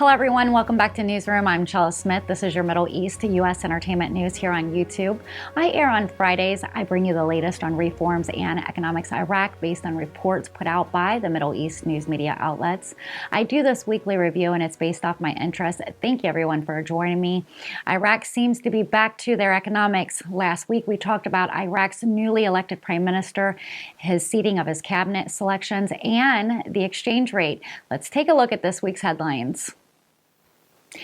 Hello everyone, welcome back to Newsroom. I'm Chella Smith. This is your Middle East to U.S. entertainment news here on YouTube. I air on Fridays. I bring you the latest on reforms and economics in Iraq based on reports put out by the Middle East news media outlets. I do this weekly review and it's based off my interests. Thank you everyone for joining me. Iraq seems to be back to their economics. Last week we talked about Iraq's newly elected prime minister, his seating of his cabinet selections, and the exchange rate. Let's take a look at this week's headlines.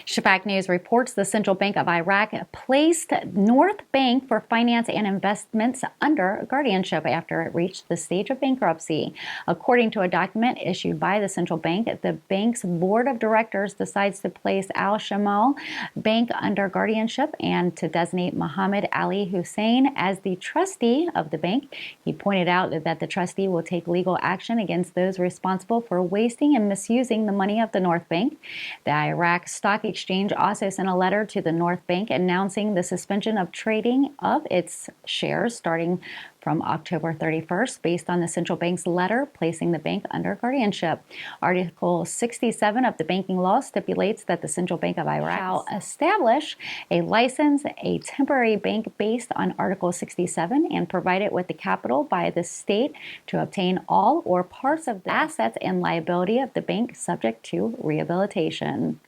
Shafak News reports the Central Bank of Iraq placed North Bank for Finance and Investments under guardianship after it reached the stage of bankruptcy. According to a document issued by the central bank, the bank's board of directors decides to place Al Shamal Bank under guardianship and to designate Mohammed Ali Hussein as the trustee of the bank. He pointed out that the trustee will take legal action against those responsible for wasting and misusing the money of the North Bank. The Iraq Stock Exchange also sent a letter to the North Bank announcing the suspension of trading of its shares starting from October 31st, based on the central bank's letter placing the bank under guardianship. Article 67 of the banking law stipulates that the Central Bank of Iraq shall establish a license, a temporary bank based on Article 67, and provide it with the capital by the state to obtain all or parts of the assets and liability of the bank subject to rehabilitation.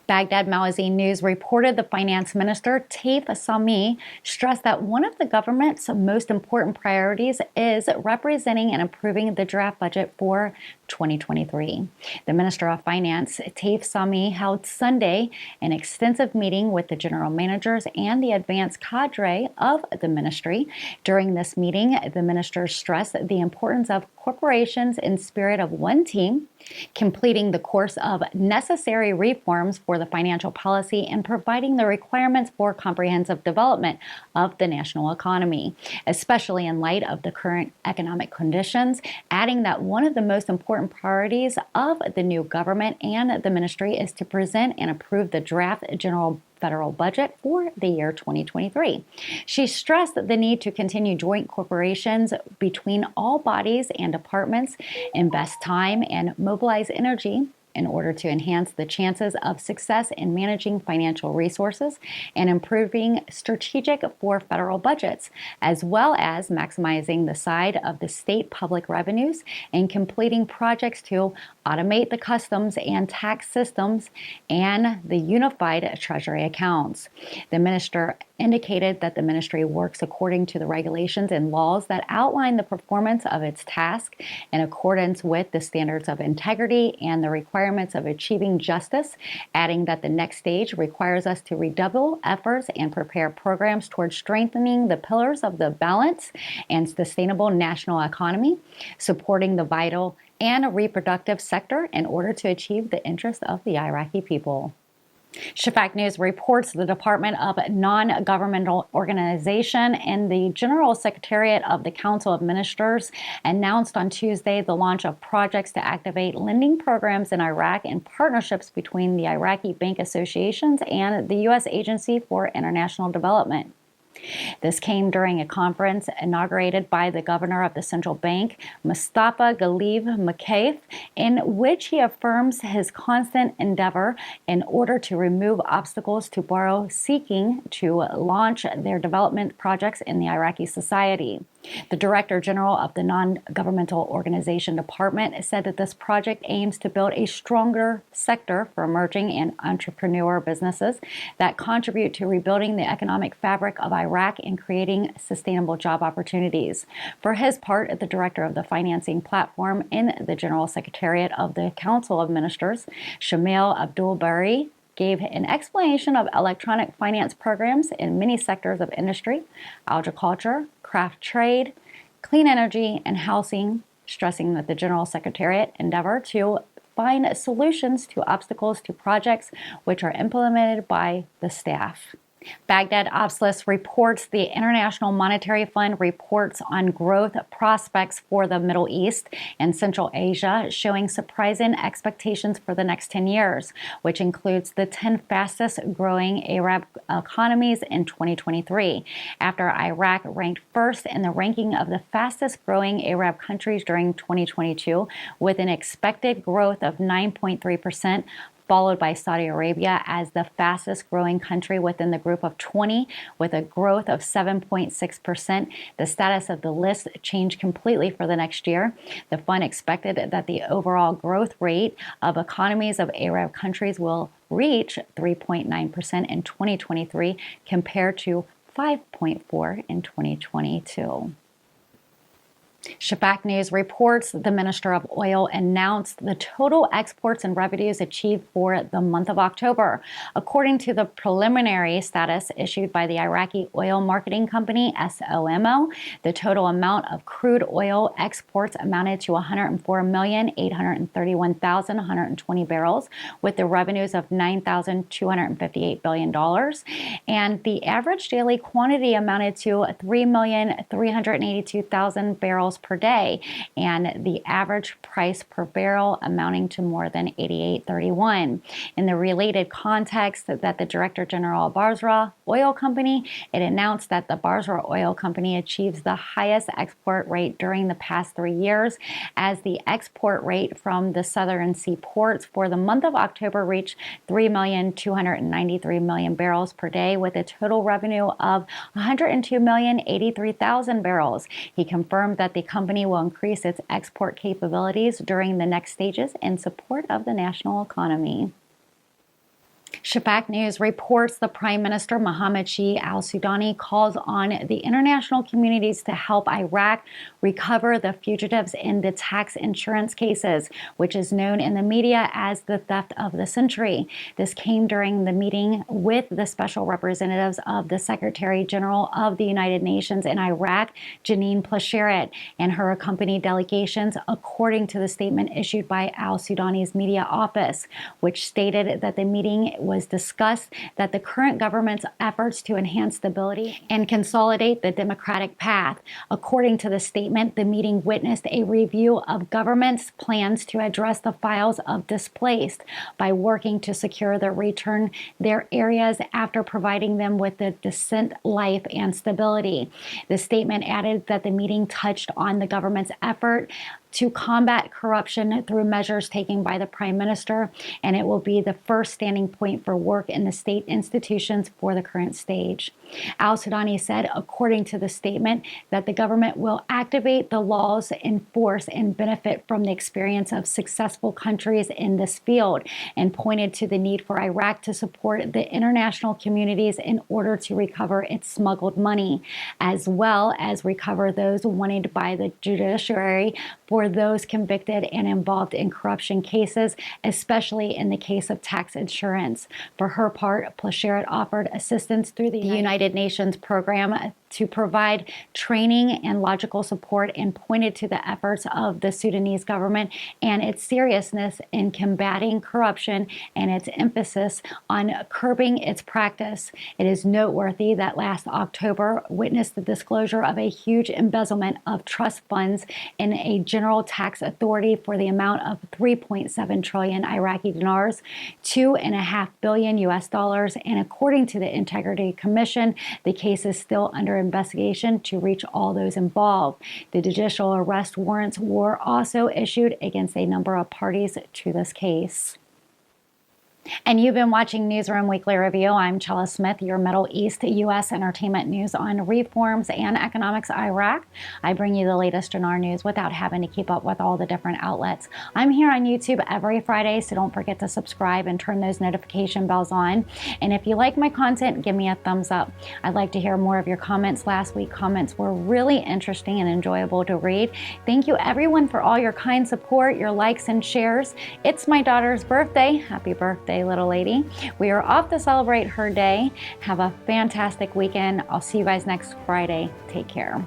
Baghdad Magazine News reported the finance minister, Taif Sami, stressed that one of the government's most important priorities is representing and approving the draft budget for 2023. The Minister of Finance, Taif Sami, held Sunday an extensive meeting with the general managers and the advanced cadre of the ministry. During this meeting, the minister stressed the importance of corporations in spirit of one team, completing the course of necessary reforms for the financial policy and providing the requirements for comprehensive development of the national economy, especially in light of the current economic conditions, adding that one of the most important priorities of the new government and the ministry is to present and approve the draft general federal budget for the year 2023. She stressed the need to continue joint corporations between all bodies and departments, invest time and mobilize energy in order to enhance the chances of success in managing financial resources and improving strategic for federal budgets, as well as maximizing the side of the state public revenues and completing projects to automate the customs and tax systems and the unified treasury accounts. The minister indicated that the ministry works according to the regulations and laws that outline the performance of its task in accordance with the standards of integrity and the requirements of achieving justice, adding that the next stage requires us to redouble efforts and prepare programs towards strengthening the pillars of the balanced and sustainable national economy, supporting the vital and reproductive sector in order to achieve the interests of the Iraqi people. Shafak News reports the Department of Non-Governmental Organization and the General Secretariat of the Council of Ministers announced on Tuesday the launch of projects to activate lending programs in Iraq and partnerships between the Iraqi bank associations and the U.S. Agency for International Development. This came during a conference inaugurated by the governor of the central bank, Mustafa Ghalib Makaif, in which he affirms his constant endeavor in order to remove obstacles to borrow seeking to launch their development projects in the Iraqi society. The Director General of the Non-Governmental Organization Department said that this project aims to build a stronger sector for emerging and entrepreneur businesses that contribute to rebuilding the economic fabric of Iraq and creating sustainable job opportunities. For his part, the Director of the Financing Platform in the General Secretariat of the Council of Ministers, Shamil Abdul-Bari, gave an explanation of electronic finance programs in many sectors of industry, agriculture, craft trade, clean energy, and housing, stressing that the General Secretariat endeavor to find solutions to obstacles to projects which are implemented by the staff. Baghdad Obsolist reports the International Monetary Fund reports on growth prospects for the Middle East and Central Asia, showing surprising expectations for the next 10 years, which includes the 10 fastest growing Arab economies in 2023, after Iraq ranked first in the ranking of the fastest growing Arab countries during 2022, with an expected growth of 9.3%, followed by Saudi Arabia as the fastest growing country within the group of 20 with a growth of 7.6%. The status of the list changed completely for the next year. The fund expected that the overall growth rate of economies of Arab countries will reach 3.9% in 2023 compared to 5.4% in 2022. Shafak News reports the Minister of Oil announced the total exports and revenues achieved for the month of October. According to the preliminary status issued by the Iraqi Oil Marketing Company, SOMO, the total amount of crude oil exports amounted to 104,831,120 barrels, with the revenues of $9,258 billion. And the average daily quantity amounted to 3,382,000 barrels per day, and the average price per barrel amounting to more than $88.31. In the related context that the Director General of Basra Oil Company, it announced that the Basra Oil Company achieves the highest export rate during the past 3 years, as the export rate from the southern seaports for the month of October reached 3,293,000 barrels per day, with a total revenue of 102,083,000 barrels. He confirmed that the company will increase its export capabilities during the next stages in support of the national economy. Shafak News reports the Prime Minister Mohammed Shia al-Sudani calls on the international communities to help Iraq recover the fugitives in the tax insurance cases, which is known in the media as the theft of the century. This came during the meeting with the special representatives of the Secretary General of the United Nations in Iraq, Janine Plasheret, and her accompanied delegations, according to the statement issued by al-Sudani's media office, which stated that the meeting was discussed that the current government's efforts to enhance stability and consolidate the democratic path. According to the statement, the meeting witnessed a review of government's plans to address the files of displaced by working to secure their return their areas after providing them with a decent life and stability. The statement added that the meeting touched on the government's effort to combat corruption through measures taken by the Prime Minister, and it will be the first standing point for work in the state institutions for the current stage. Al-Sudani said, according to the statement, that the government will activate the laws in force and benefit from the experience of successful countries in this field, and pointed to the need for Iraq to support the international communities in order to recover its smuggled money, as well as recover those wanted by the judiciary for those convicted and involved in corruption cases, especially in the case of tax insurance. For her part, Plasheret offered assistance through the United Nations program to provide training and logical support, and pointed to the efforts of the Sudanese government and its seriousness in combating corruption and its emphasis on curbing its practice. It is noteworthy that last October witnessed the disclosure of a huge embezzlement of trust funds in a general tax authority for the amount of 3.7 trillion Iraqi dinars, $2.5 billion US, and according to the Integrity Commission, the case is still under investigation to reach all those involved. The judicial arrest warrants were also issued against a number of parties to this case. And you've been watching Newsroom Weekly Review. I'm Chella Smith, your Middle East U.S. entertainment news on reforms and economics Iraq. I bring you the latest Dinar news without having to keep up with all the different outlets. I'm here on YouTube every Friday, so don't forget to subscribe and turn those notification bells on. And if you like my content, give me a thumbs up. I'd like to hear more of your comments. Last week, comments were really interesting and enjoyable to read. Thank you, everyone, for all your kind support, your likes and shares. It's my daughter's birthday. Happy birthday, little lady. We are off to celebrate her day. Have a fantastic weekend. I'll see you guys next Friday. Take care.